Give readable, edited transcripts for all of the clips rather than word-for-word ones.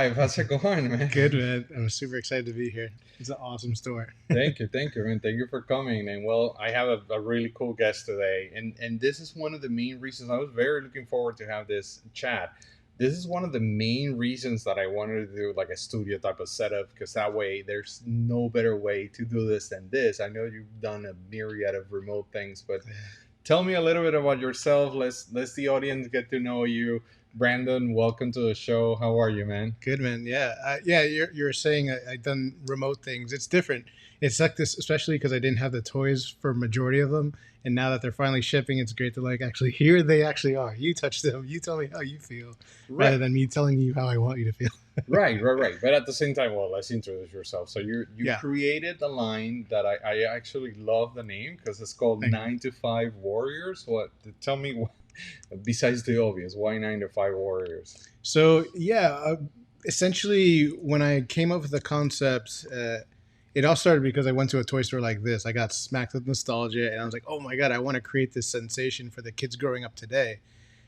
05. How's it going, man? Good, man. I'm super excited to be here. It's an awesome store. Thank you, man. Thank you for coming. And well, I have a really cool guest today, and this is one of the main reasons I was very looking forward to have this chat. This is one of the main reasons that I wanted to do like a studio type of setup because that way there's no better way to do this than this. I know you've done a myriad of remote things, but tell me a little bit about yourself. Let's the audience get to know you. Brandon, welcome to the show. How are you, man? Good, man. Yeah, yeah. You're saying I've done remote things. It's different. It's like this, especially because I didn't have the toys for majority of them, and now that they're finally shipping, it's great to like actually here they actually are. You touch them. You tell me how you feel, rather Right. than me telling you how I want you to feel. Right. But at the same time, well, let's introduce yourself. So you Yeah. created a line that I actually love the name because it's called Thank you. 9 to 5 Warriors. What? Tell me, besides the obvious, why 9 to 5 Warriors? So yeah, essentially, when I came up with the concept, it all started because I went to a toy store like this. I got smacked with nostalgia, and I was like, "Oh my god, I want to create this sensation for the kids growing up today."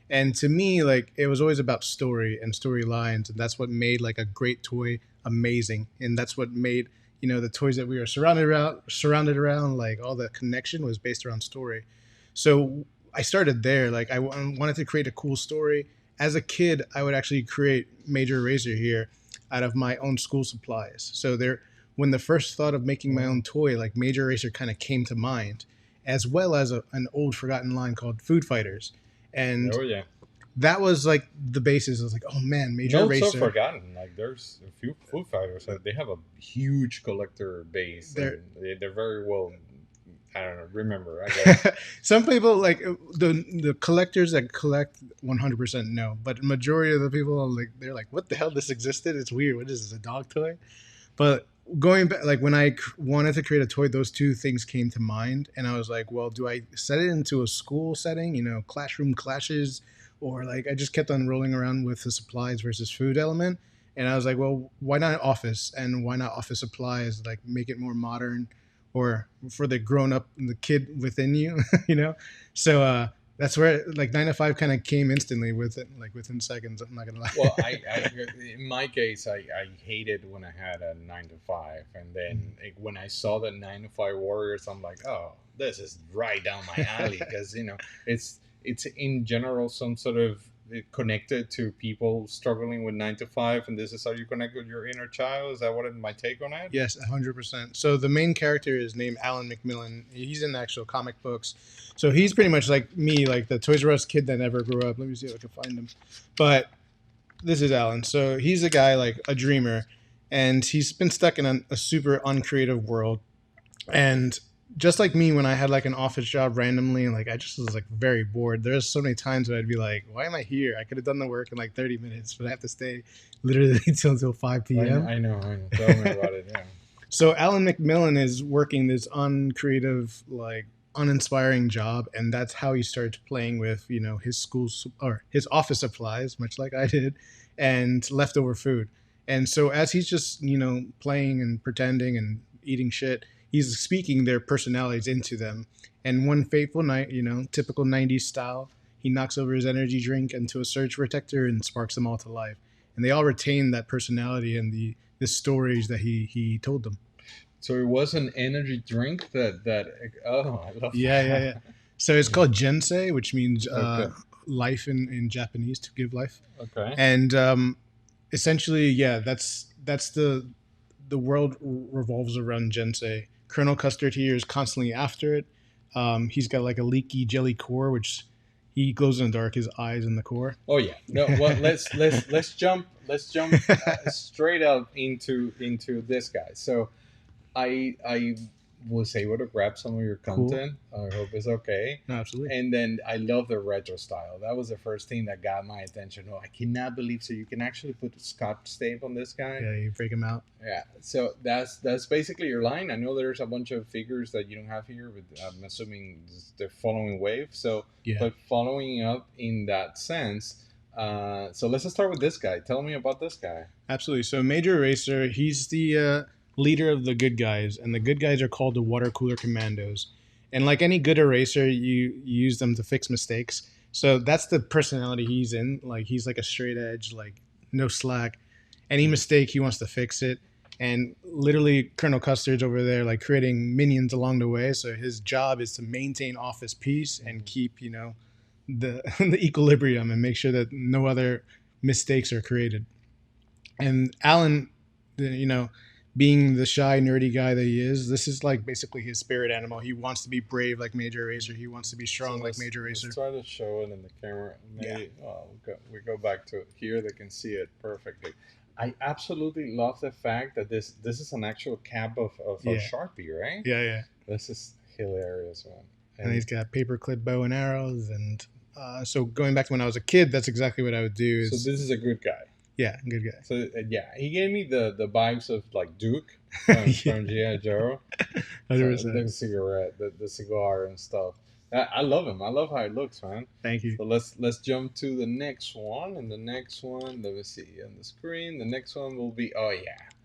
And to me, like it was always about story and storylines, and that's what made like a great toy amazing, and that's what made the toys that we were surrounded around, like all the connection was based around story. So I started there. Like wanted to create a cool story. As a kid, I would actually create Major Eraser here out of my own school supplies. So there, when the first thought of making my own toy, like Major Eraser kind of came to mind, as well as an old forgotten line called Food Fighters. And Oh yeah, that was like the basis. I was like, oh man, Major not so Eraser. forgotten. Like there's a few Foo Fighters. They have a huge collector base, They're and they're very well. I don't know. Remember, I guess. some people like the collectors that collect 100% no, but majority of the people like they're like, what the hell? This existed? It's weird. What is this? A dog toy? But going back, like when I wanted to create a toy, those two things came to mind, and I was like, well, do I set it into a school setting? Classroom clashes, or like I just kept on rolling around with the supplies versus food element, and I was like, well, why not office, and why not office supplies? Like make it more modern, or for the grown up, the kid within you, you know. So that's where like 9 to 5 kind of came instantly with it, like within seconds. I'm not gonna Well, lie. in my case, I hated when I had a 9 to 5, and then when I saw the 9 to 5 Warriors, I'm like, oh, this is right down my alley because it's in general some sort of connected to people struggling with 9 to 5, and this is how you connect with your inner child. Is that what my take on it? Yes, 100%. So the main character is named Alan McMillan. He's in the actual comic books. So he's pretty much like me, like the Toys R Us kid that never grew up. Let me see if I can find him. But this is Alan. So he's a guy like a dreamer, and he's been stuck in a super uncreative world. And just like me, when I had like an office job randomly, and like I just was like very bored. There's so many times where I'd be like, "Why am I here? I could have done the work in like 30 minutes, but I have to stay literally till 5 p.m." I know. Tell me about it. Yeah. So Alan McMillan is working this uncreative, like uninspiring job, and that's how he starts playing with his or his office supplies, much like I did, and leftover food. And so as he's just playing and pretending and eating shit, he's speaking their personalities into them. And one fateful night, typical '90s style, he knocks over his energy drink into a surge protector and sparks them all to life. And they all retain that personality and the stories that he told them. So it was an energy drink that oh, I love Yeah. that. So it's called Jensei, which means Okay. life in Japanese, to give life. Okay. And essentially, yeah, that's the world revolves around Jensei. Colonel Custard here is constantly after it. He's got like a leaky jelly core, which he glows in the dark. His eyes in the core. Oh yeah. No. Well, let's jump straight up into this guy. So I was able to grab some of your Cool. content. I hope it's okay. No, absolutely. And then I love the retro style. That was the first thing that got my attention. Oh, I cannot believe so you can actually put a Scotch tape on this guy. Yeah, you break him out. Yeah. So that's basically your line. I know there's a bunch of figures that you don't have here, but I'm assuming they're following wave. So, Yeah. but following up in that sense. So let's just start with this guy. Tell me about this guy. Absolutely. So Major Eraser, he's the leader of the good guys, and the good guys are called the Water Cooler Commandos. And like any good eraser, you use them to fix mistakes. So that's the personality he's in. Like he's like a straight edge, like no slack. Any mistake, he wants to fix it. And literally, Colonel Custard's over there, like creating minions along the way. So his job is to maintain office peace and keep, the the equilibrium and make sure that no other mistakes are created. And Alan, being the shy, nerdy guy that he is, this is like basically his spirit animal. He wants to be brave like Major Eraser. He wants to be strong like Major Eraser. Let's try to show it in the camera. Maybe we go back to here. They can see it perfectly. I absolutely love the fact that this is an actual cap of a Sharpie, right? Yeah. This is hilarious, man. And he's got paperclip bow and arrows. And so going back to when I was a kid, that's exactly what I would do. So this is a good guy. Yeah, good guy. So he gave me the vibes of like Duke from G.I. Joe. 100%. The cigarette, the cigar and stuff. I love him. I love how it looks, man. Thank you. So let's jump to the next one. And the next one, let me see on the screen. The next one will be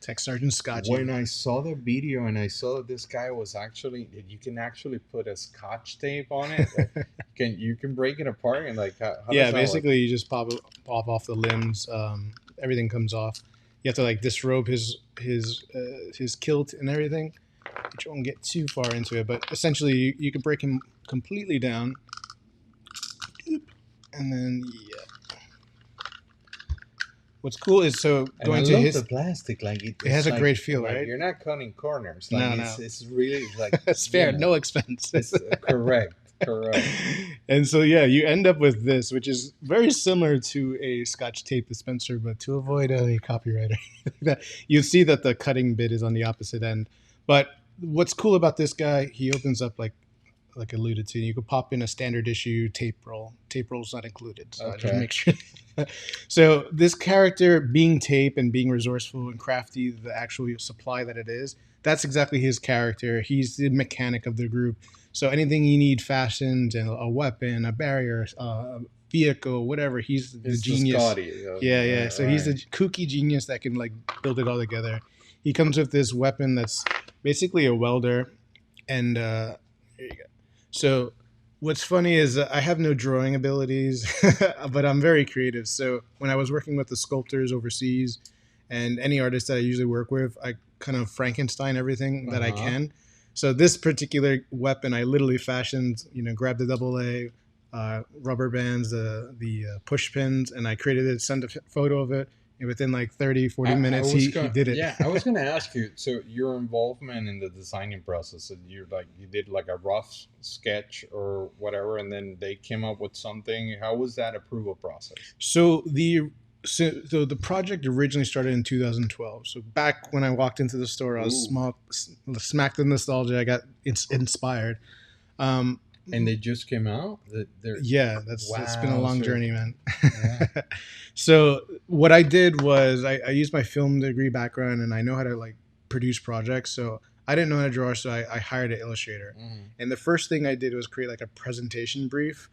Tech Sergeant Scotch. When I saw the video and I saw that this guy was you can actually put a Scotch tape on it. You can break it apart and like how basically you just pop off the limbs. Everything comes off. You have to like disrobe his kilt and everything, which won't get too far into it. But essentially, you can break him completely down, and then What's cool is going to his the plastic, like it has a great feel, right? You're not cutting corners. Like, no, it's really like it's fair, no expense. It's correct. And so you end up with this, which is very similar to a Scotch tape dispenser, but to avoid a copyright, you see that the cutting bit is on the opposite end. But what's cool about this guy, he opens up like alluded to, you could pop in a standard issue tape roll. Tape roll's not included, so I just make sure. So this character, being tape and being resourceful and crafty, the actual supply that it is, that's exactly his character. He's the mechanic of the group. So anything you need fastened, and a weapon, a barrier, a vehicle, whatever, he's the genius. Yeah. So he's the kooky genius that can like build it all together. He comes with this weapon that's basically a welder, and here you go. So what's funny is I have no drawing abilities, but I'm very creative. So when I was working with the sculptors overseas and any artists that I usually work with, I kind of Frankenstein everything that I can. So this particular weapon, I literally fashioned, grabbed the AA rubber bands, the push pins, and I created it, sent a photo of it. And within like 30, 40 minutes, he did it. Yeah, I was going to ask you, so your involvement in the designing process, you did like a rough sketch or whatever, and then they came up with something. How was that approval process? So the project originally started in 2012. So back when I walked into the store, I was smacked in nostalgia. I got inspired. And they just came out? It's been a long journey, man. Yeah. So what I did was I used my film degree background, and I know how to like produce projects. So I didn't know how to draw, so I hired an illustrator. And the first thing I did was create like a presentation brief,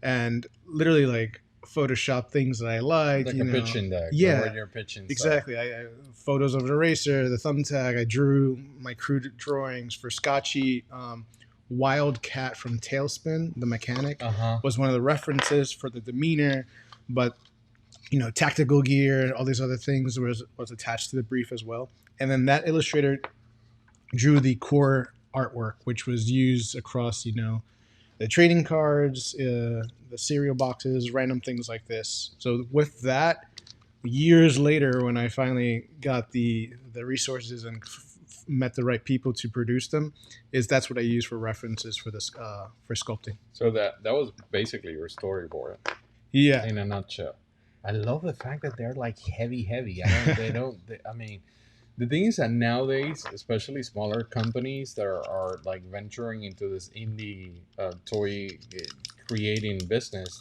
and literally like Photoshop things that I liked. Like a pitching deck. Yeah, you're pitching exactly. I photos of an eraser, the thumbtack. I drew my crude drawings for Scotchy. Wildcat from Tailspin, the mechanic, was one of the references for the demeanor, but tactical gear and all these other things was attached to the brief as well. And then that illustrator drew the core artwork, which was used across the trading cards, the cereal boxes, random things like this. So with that, years later, when I finally got the resources and met the right people to produce them, that's what I use for references for this for sculpting. So that was basically your storyboard. Yeah. In a nutshell. I love the fact that they're like heavy. I mean, the thing is that nowadays, especially smaller companies that are like venturing into this indie toy creating business,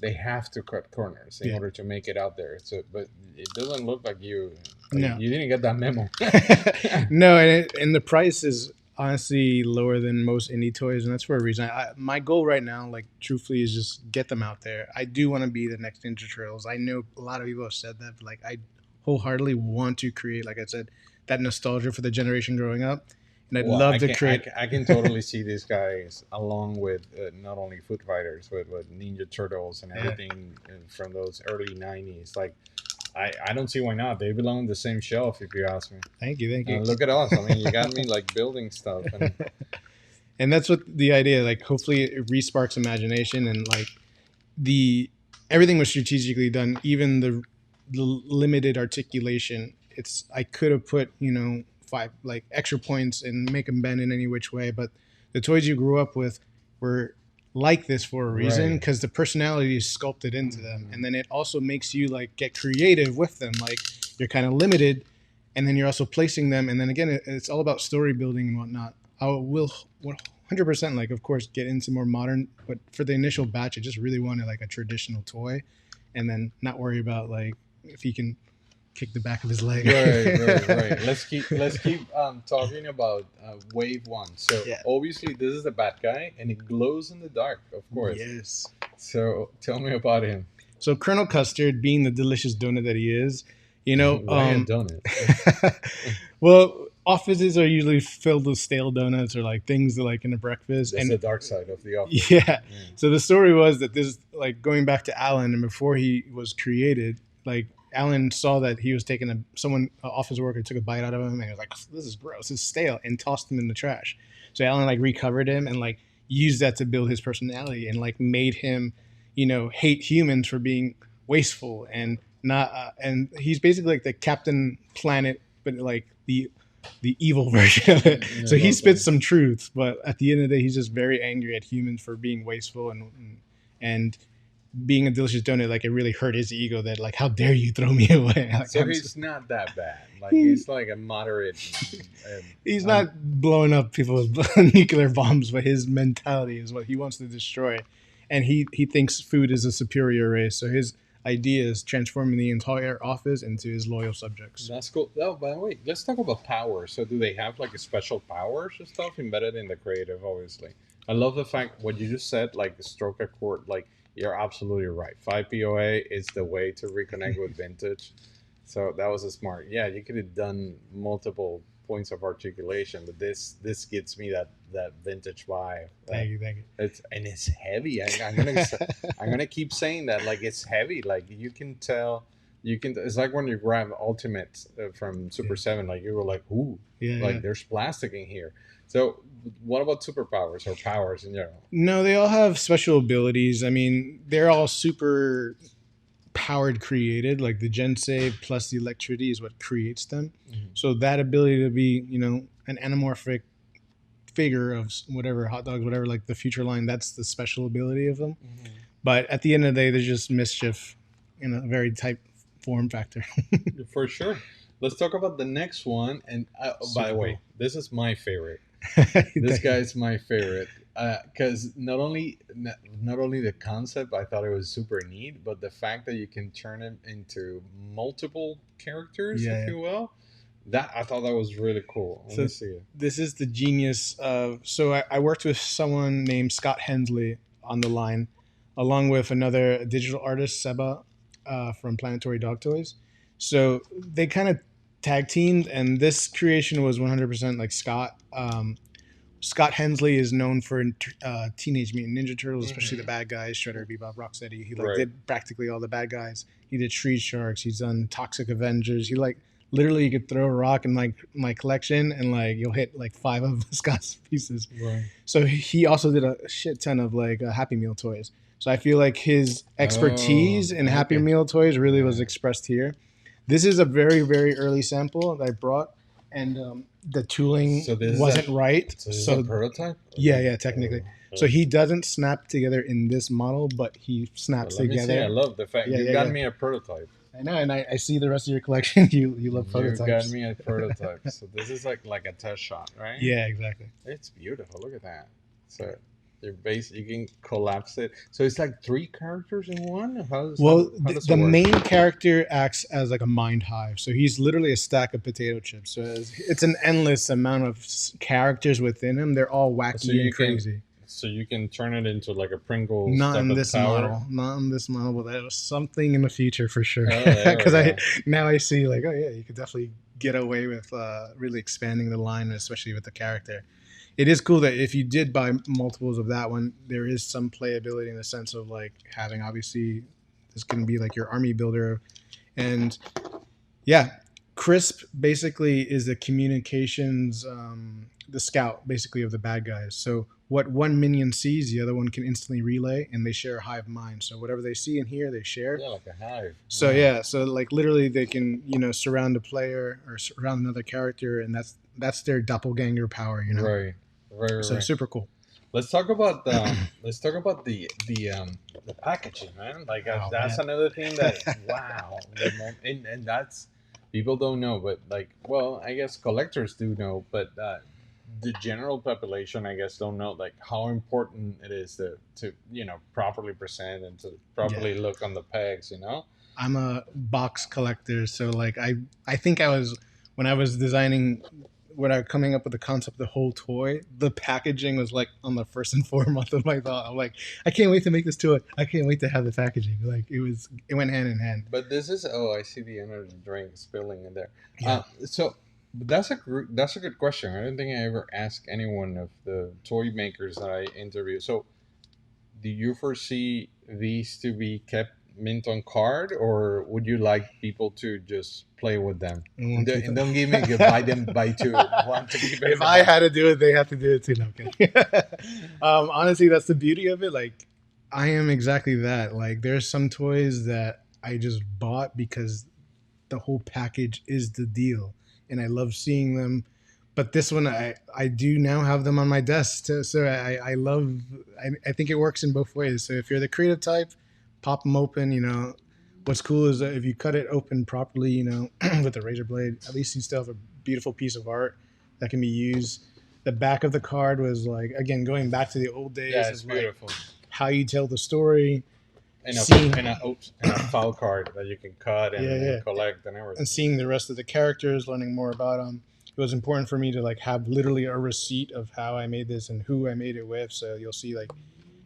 they have to cut corners in order to make it out there. So, but it doesn't look like you didn't get that memo. No, and the price is honestly lower than most indie toys, and that's for a reason. My goal right now, like truthfully, is just get them out there. I do want to be the next Ninja Turtles. I know a lot of people have said that, but like I wholeheartedly want to create, like I said, that nostalgia for the generation growing up. And I'd love to create. I can totally see these guys along with not only Foot Fighters, but Ninja Turtles and everything from those early 90s. Like, I don't see why not. They belong on the same shelf, if you ask me. Thank you, thank you. Look at us. I mean, you got me like building stuff, and And that's what the idea. Like, hopefully, it re-sparks imagination and like the everything was strategically done. Even the limited articulation. It's I could have put five like extra points and make them bend in any which way, but the toys you grew up with were like this for a reason right. because the personality is sculpted into them, and then it also makes you like get creative with them. Like you're kind of limited, and then you're also placing them, and then again, it's all about story building and whatnot. I will 100% like of course get into more modern, but for the initial batch, I just really wanted like a traditional toy, and then not worry about like if he can kick the back of his leg. Right. Let's keep talking about wave one. So Yeah. obviously this is the bad guy, and it glows in the dark, of course. Yes. So tell me about him. So Colonel Custard, being the delicious donut that he is, Why a donut? well, offices are usually filled with stale donuts or like things that like in a breakfast. That's And the dark side of the office. yeah, so the story was that this like going back to Alan, and before he was created, like Alan saw that he was taking an office worker took a bite out of him and he was like, "This is gross, it's stale," and tossed him in the trash. So Alan like recovered him and like used that to build his personality and like made him, hate humans for being wasteful and not. And he's basically like the Captain Planet, but like the evil version of it. Yeah, So he love spits that. some truth, but at the end of the day, he's just very angry at humans for being wasteful and being a delicious donut. Like it really hurt his ego that like, how dare you throw me away? Like, So he's not that bad. Like He- he's like a moderate. he's um, not blowing up people with nuclear bombs, but his mentality is what he wants to destroy, and he thinks food is a superior race. So his idea is transforming the entire office into his loyal subjects. That's cool. Oh, by the way, let's talk about power. So, do they have like a special powers and stuff embedded in the creative? Obviously, I love the fact what you just said. Like the stroke a chord. Like you're absolutely right. 5 POA is the way to reconnect with vintage. So that was a smart. Yeah, you could have done multiple points of articulation, but this gets me that vintage vibe. Thank you, thank you. It's heavy. I'm gonna keep saying that. Like it's heavy. Like you can tell. You can. It's like when you grab Ultimate from Super Yeah. 7. Like you were like, ooh, Yeah, like yeah. there's plastic in here. So what about superpowers or powers in general? No, they all have special abilities. I mean, they're all super powered created. Like the gen save plus the electricity is what creates them. So that ability to be, an anamorphic figure of whatever hot dogs, whatever, like the future line, that's the special ability of them. But at the end of the day, they're just mischief in a very type form factor. For sure. Let's talk about the next one. And by the Super way, cool. this is my favorite. Thank This you. guy's my favorite because not only the concept I thought it was super neat, but the fact that you can turn him into multiple characters, Yeah, if yeah. you will. That I thought that was really cool. Let So me see it. this is the genius of. So I worked with someone named Scott Hensley on the line, along with another digital artist, Seba, from Planetary Dog Toys. So they kind of tag teamed, and this creation was 100% like Scott. Scott Hensley is known for Teenage Mutant Ninja Turtles, especially the bad guys, Shredder, Bebop, Rocksteady. He like Right. did practically all the bad guys. He did Street Sharks. He's done Toxic Avengers. He like literally you could throw a rock in like my collection and like you'll hit like 5 of Scott's pieces. Right. So he also did a shit ton of like Happy Meal toys. So I feel like his expertise in Happy okay. Meal toys really was Yeah. expressed here. This is a very very early sample that I brought, and the tooling So this is wasn't right. So this is So a prototype? yeah, technically. So he doesn't snap together in this model, but he snaps Let me see. I together. love the fact Yeah, you yeah, got yeah. me a prototype. I know, and I see the rest of your collection. You love You prototypes. got me a prototype. So this is like a test shot, right? Yeah, exactly. It's beautiful. Look at that. So your base, you can collapse it. So it's like 3 characters in one. Well, how does the it work? main character acts as like a mind hive. So he's literally a stack of potato chips. So it's an endless amount of characters within him. They're all wacky So you and can- crazy. So you can turn it into like a Pringles Not type in of this tower. model. Not in this model, but that was something in the future for sure. Oh, there we Because go. now I see like, oh yeah, you could definitely get away with really expanding the line, especially with the character. It is cool that if you did buy multiples of that one, there is some playability in the sense of like having obviously this can be like your army builder, And yeah, Crisp basically is the communications, the scout basically of the bad guys. So what one minion sees, the other one can instantly relay, and they share a hive mind. So whatever they see and hear, they share. Yeah, like a hive. So yeah, so like literally they can surround a player or surround another character, and that's their doppelganger power. Right, right, So right. super cool. Let's talk about the packaging, man. Like that's Man. another thing that wow, and that's people don't know, but like, well, I guess collectors do know, but the general population, I guess, don't know like how important it is to properly present and to properly look on the pegs. I'm a box collector, so like I think I was when I was designing when I was coming up with the concept of the whole toy, the packaging was like on the first and foremost of my thought. I'm like, I can't wait to make this toy. I can't wait to have the packaging. Like it went hand in hand. But this is I see the energy drink spilling in there. Yeah. So that's a good question. I don't think I ever asked anyone of the toy makers that I interviewed. So do you foresee these to be kept mint on card, or would you like people to just play with them? And don't give me a buy them buy two. Want to keep If I had to do it, they have to do it too. No, I'm kidding. Honestly, that's the beauty of it. Like, I am exactly that. Like, there's some toys that I just bought because the whole package is the deal, and I love seeing them. But this one, I do now have them on my desk. So I love. I think it works in both ways. So if you're the creative type, pop them open. What's cool is that if you cut it open properly, with a razor blade, at least you still have a beautiful piece of art that can be used. The back of the card was like, again, going back to the old days. Yeah, it's beautiful. Like how you tell the story. And a file card that you can cut and collect and everything. And seeing the rest of the characters, learning more about them. It was important for me to like have literally a receipt of how I made this and who I made it with. So you'll see like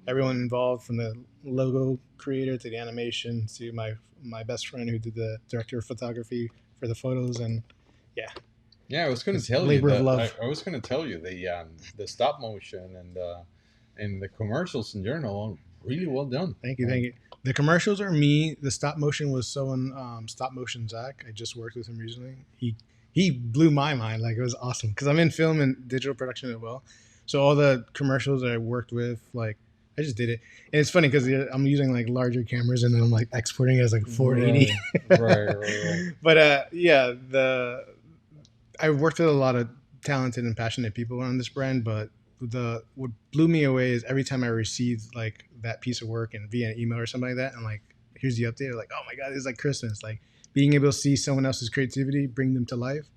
everyone involved, from the logo creator to the animation to my best friend who did the director of photography for the photos. And I was going to tell you that I was going to tell you the stop motion and the commercials in general are really well done. Thank you. The commercials are me. The stop motion was someone, stop motion Zach. I just worked with him recently. He blew my mind. Like, it was awesome because I'm in film and digital production as well. So all the commercials that I worked with, like, I just did it. And it's funny because I'm using like larger cameras and then I'm like exporting it as like 480. Right. But I worked with a lot of talented and passionate people on this brand. But what blew me away is every time I received like that piece of work and via an email or something like that, and like, here's the update. Like, oh my God, it's like Christmas. Like, being able to see someone else's creativity, bring them to life,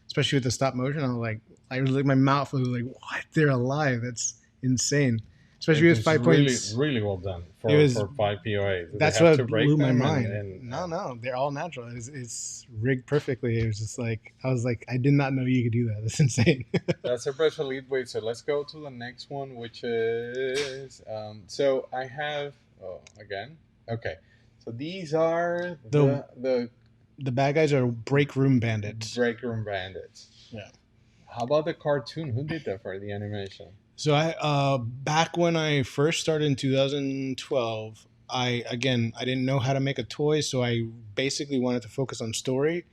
especially with the stop motion. I was like, my mouth was like, what? They're alive. That's insane. Especially with 5 points. Really well done for 5 POA. That's what blew my mind. No, they're all natural. It's rigged perfectly. It was just like, I did not know you could do that. That's insane. That's a press release. Wait, so let's go to the next one, which is, so I have, again. Okay. So these are the bad guys are break room bandits. Yeah. How about the cartoon? Who did that for the animation? So I back when I first started in 2012, I didn't know how to make a toy, so I basically wanted to focus on story.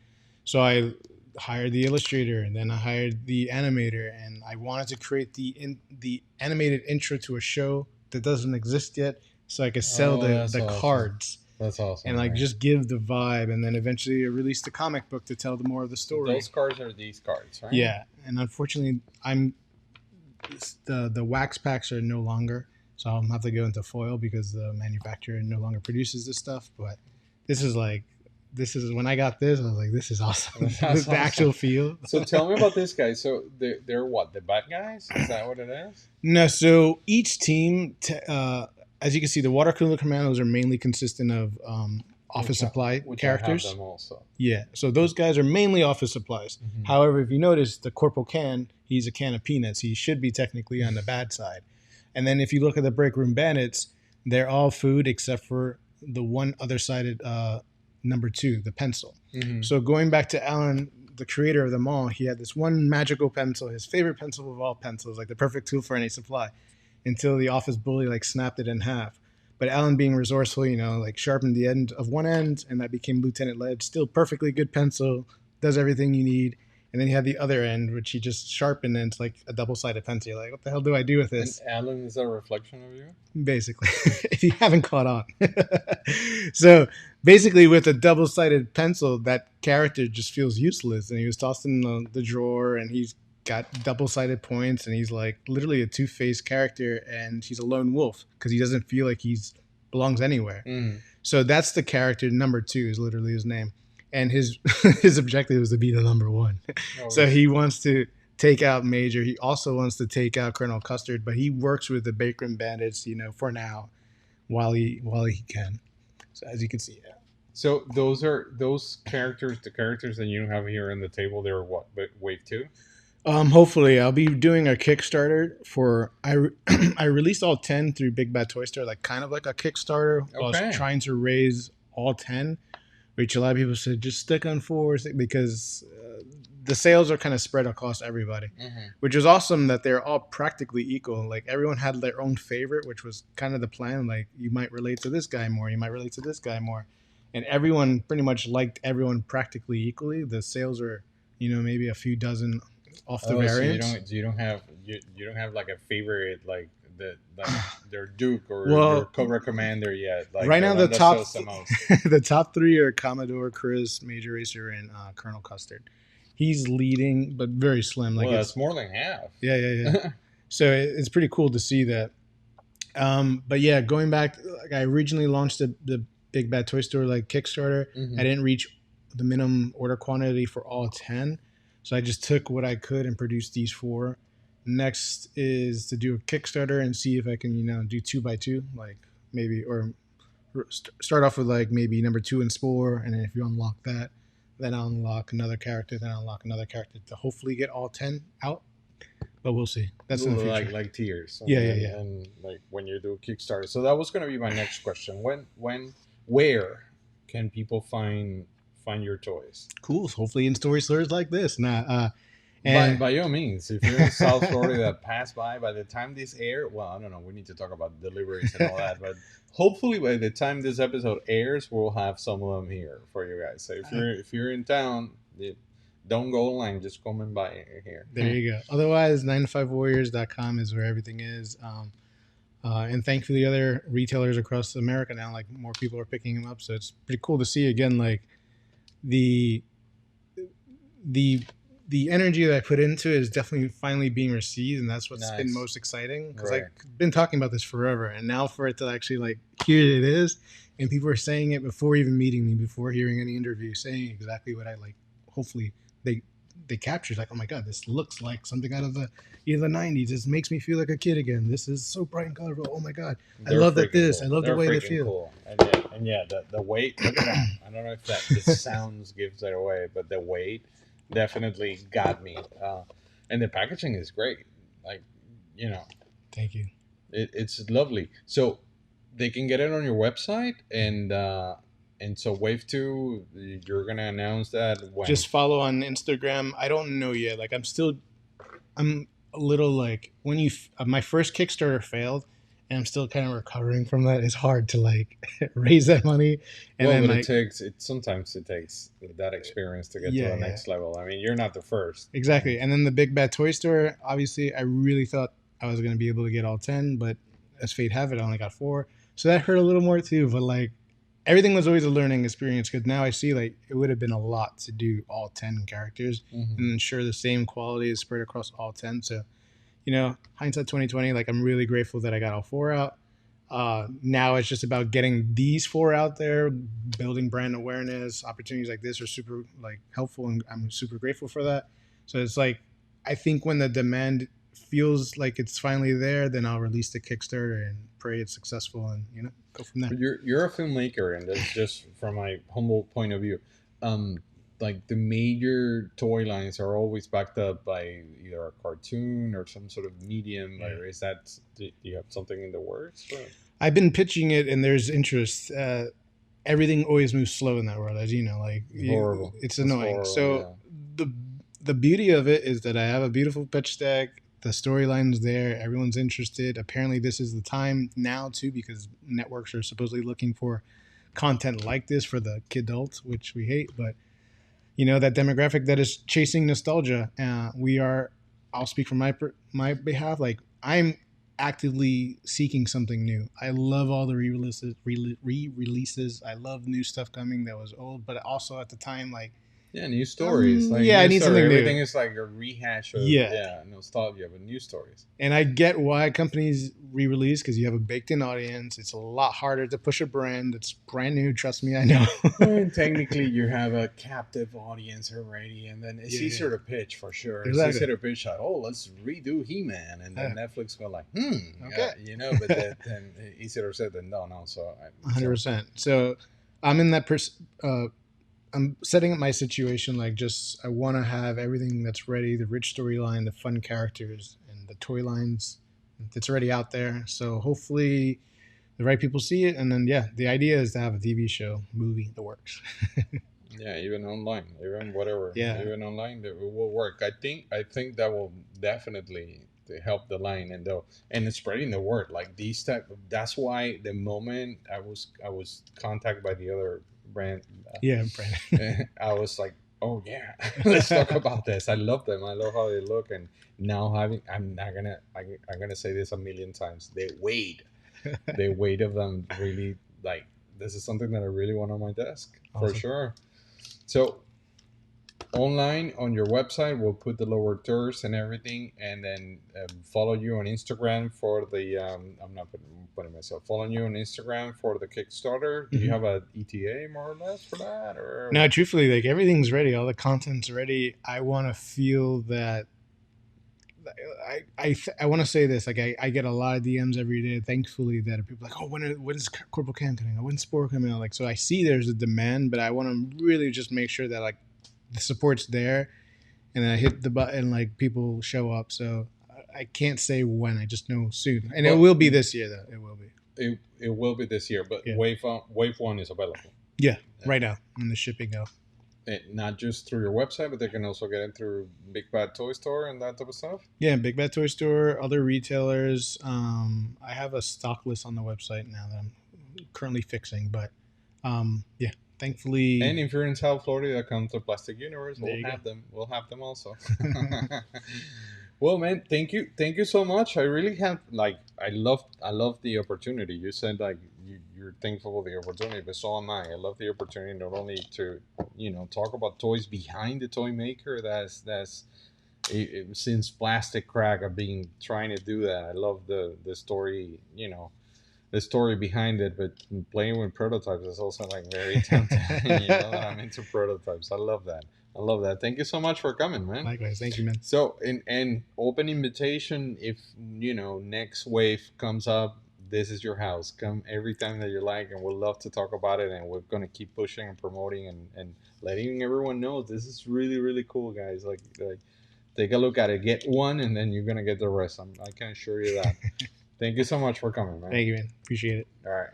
So I hired the illustrator, and then I hired the animator, and I wanted to create the animated intro to a show that doesn't exist yet, so I could sell the awesome cards. That's awesome. And like just give the vibe, and then eventually I released the comic book to tell more of the story. Those cards are these cards, right? Yeah, and unfortunately, the wax packs are no longer, so I'll have to go into foil because the manufacturer no longer produces this stuff. But this is when I got this, I was like, this is awesome. The actual feel. So tell me about this guy. So they're what, the bad guys? Is that what it is? No. So each team, as you can see, the water cooler commandos are mainly consistent of office supply characters. I have them also. Yeah, so those guys are mainly office supplies. Mm-hmm. However, if you notice, the Corporal Can, he's a can of peanuts. He should be technically on the bad side. And then if you look at the Break Room Bandits, they're all food except for the one other-sided number 2, the pencil. Mm-hmm. So going back to Alan, the creator of them all, he had this one magical pencil, his favorite pencil of all pencils, like the perfect tool for any supply, until the office bully like snapped it in half. But Alan, being resourceful, like sharpened the end of one end, and that became Lieutenant Lead. Still perfectly good pencil, does everything you need. And then you have the other end, which he just sharpened, and it's like a double-sided pencil. You're like, what the hell do I do with this? And Alan is a reflection of you? Basically, if you haven't caught on. So basically, with a double-sided pencil, that character just feels useless. And he was tossed in the drawer, and he's got double-sided points, and he's like literally a two-faced character, and he's a lone wolf because he doesn't feel like he's belongs anywhere. So that's the character. Number 2 is literally his name. And his his objective is to be the number 1. So he wants to take out Major. He also wants to take out Colonel Custard, but he works with the Bacon Bandits, for now, while he can. So as you can see, yeah. So those characters, the characters that you have here on the table. They're what, wave 2? Hopefully, I'll be doing a Kickstarter for. I released all 10 through Big Bad Toy Store, like kind of like a Kickstarter. Okay. I was trying to raise all 10. Which a lot of people said just stick on 4 because the sales are kind of spread across everybody, which is awesome that they're all practically equal. Like everyone had their own favorite, which was kind of the plan. Like you might relate to this guy more, you might relate to this guy more, and everyone pretty much liked everyone practically equally. The sales are, maybe a few dozen off the variants. So you don't have like a favorite like their Duke or your Cobra Commander yet. Like right now, the top 3 are Commodore, Chris, Major Racer, and Colonel Custard. He's leading, but very slim. Like that's more than half. Yeah. So it's pretty cool to see that. But yeah, going back, like I originally launched the Big Bad Toy Store like Kickstarter. I didn't reach the minimum order quantity for all 10, so I just took what I could and produced these 4. Next is to do a Kickstarter and see if I can, do 2x2, like maybe, or start off with like maybe number 2 in Spore, and then if you unlock that, then I'll unlock another character, to hopefully get all 10 out. But we'll see. That's in the future. Like tiers. Yeah. And like when you do a Kickstarter. So that was going to be my next question. Where can people find your toys? Cool. Hopefully in story stores like this. And by all means, if you're in South Florida, pass by the time this air. Well, I don't know. We need to talk about deliveries and all that. But hopefully by the time this episode airs, we'll have some of them here for you guys. So if you're in town, don't go online. Just come and buy it here. There you go. Otherwise, 9to5warriors.com is where everything is. And thankfully, other retailers across America now, like more people are picking them up. So it's pretty cool to see again, like the energy that I put into it is definitely finally being received, and that's what's been most exciting. Because I've been talking about this forever, and now for it to actually like here it is, and people are saying it before even meeting me, before hearing any interview, saying exactly what I like. Hopefully, they captured like, oh my god, this looks like something out of the 90s. This makes me feel like a kid again. This is so bright and colorful. Oh my god, I love that this. Cool. I love the way they feel. Cool. And yeah, the weight. Look at that. I don't know if the sounds gives it away, but the weight definitely got me. And the packaging is great. Like, Thank you. It's lovely. So they can get it on your website, and so Wave 2, you're gonna announce that when? Just follow on Instagram. I don't know yet. Like I'm a little like when my first Kickstarter failed, and I'm still kind of recovering from that. It's hard to like raise that money, and then but sometimes it takes that experience to get to the next level. I mean, you're not the first. Exactly. And then the Big Bad Toy Store, obviously, I really thought I was going to be able to get all 10, but as fate have it, I only got 4. So that hurt a little more too. But like everything was always a learning experience, because now I see like it would have been a lot to do all 10 characters and ensure the same quality is spread across all 10. So, hindsight 2020, like I'm really grateful that I got all 4 out. Now it's just about getting these 4 out there, building brand awareness. Opportunities like this are super like helpful, and I'm super grateful for that. So it's like, I think when the demand feels like it's finally there, then I'll release the Kickstarter and pray it's successful, and go from there. You're a filmmaker, and that's just from my humble point of view. Like the major toy lines are always backed up by either a cartoon or some sort of medium. Yeah. Or do you have something in the works? Or? I've been pitching it, and there's interest. Everything always moves slow in that world, as you know. Like horrible. It's annoying. Horrible, the beauty of it is that I have a beautiful pitch deck. The storyline's there. Everyone's interested. Apparently, this is the time now too, because networks are supposedly looking for content like this for the kidults, which we hate. But that demographic that is chasing nostalgia. We are. I'll speak from my behalf. Like, I'm actively seeking something new. I love all the re-releases. I love new stuff coming that was old, but also at the time, like, yeah, new stories. Like, yeah, new I need story. something new. Everything is like a rehash of nostalgia, but new stories. And I get why companies re-release, because you have a baked-in audience. It's a lot harder to push a brand that's brand new. Trust me, I know. And technically, you have a captive audience already, and then it's easier to pitch for sure. Exactly. It's easier to pitch like, oh, let's redo He-Man, and then Netflix go like, okay, but then easier said than done. Also, 100%. So I'm in that I'm setting up my situation like, just I want to have everything that's ready, the rich storyline, the fun characters, and the toy lines that's already out there. So hopefully the right people see it, and then the idea is to have a TV show, movie, the works. Yeah, even online, even whatever. Yeah, even online, it will work. I think that will definitely help the line and spreading the word like these type. That's why the moment I was contacted by the other brand, Brandon. I was like, oh yeah, let's talk about this. I love them. I love how they look, and now I'm gonna say this a million times. The weight of them really, like, this is something that I really want on my desk. Awesome. For sure. So online on your website, we'll put the lower tours and everything, and then follow you on Instagram for the I'm not putting myself following you on Instagram for the Kickstarter. Do you have a ETA more or less for that, or no? Truthfully, like, everything's ready, all the content's ready. I want to feel that. I want to say this, like, I get a lot of DMs every day, thankfully, that are people like, oh, when is Corporal Cam coming out? When's Spore coming out? Like, so I see there's a demand, but I want to really just make sure that, like, the support's there, and I hit the button, like, people show up. So I can't say when, I just know soon, and it will be this year though. It will be. It will be this year, but Wave 1 is available. Yeah, right now, and the shipping out. Not just through your website, but they can also get it through Big Bad Toy Store and that type of stuff. Yeah, Big Bad Toy Store, other retailers. I have a stock list on the website now that I'm currently fixing, but thankfully. And if you're in South Florida, come to Plastic Universe. We'll have them. We'll have them also. Well, man, thank you so much. I really have, like, I love the opportunity. You said, like, you're thankful for the opportunity, but so am I. I love the opportunity not only to talk about toys behind the toy maker. That's since Plastic Crack, I've been trying to do that. I love the story, the story behind it, but playing with prototypes is also, like, very tempting. I'm into prototypes. I love that. Thank you so much for coming, man. Likewise. Thank you, man. So, and open invitation, if, next wave comes up, this is your house. Come every time that you like, and we'll love to talk about it, and we're going to keep pushing and promoting and letting everyone know this is really, really cool, guys. Like take a look at it. Get one, and then you're going to get the rest. I can assure you that. Thank you so much for coming, man. Thank you, man. Appreciate it. All right.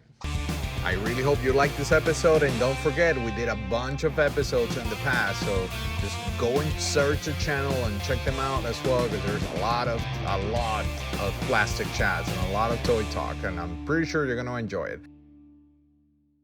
I really hope you liked this episode, and don't forget, we did a bunch of episodes in the past, so just go and search the channel and check them out as well, because there's a lot of plastic chats and a lot of toy talk, and I'm pretty sure you're going to enjoy it.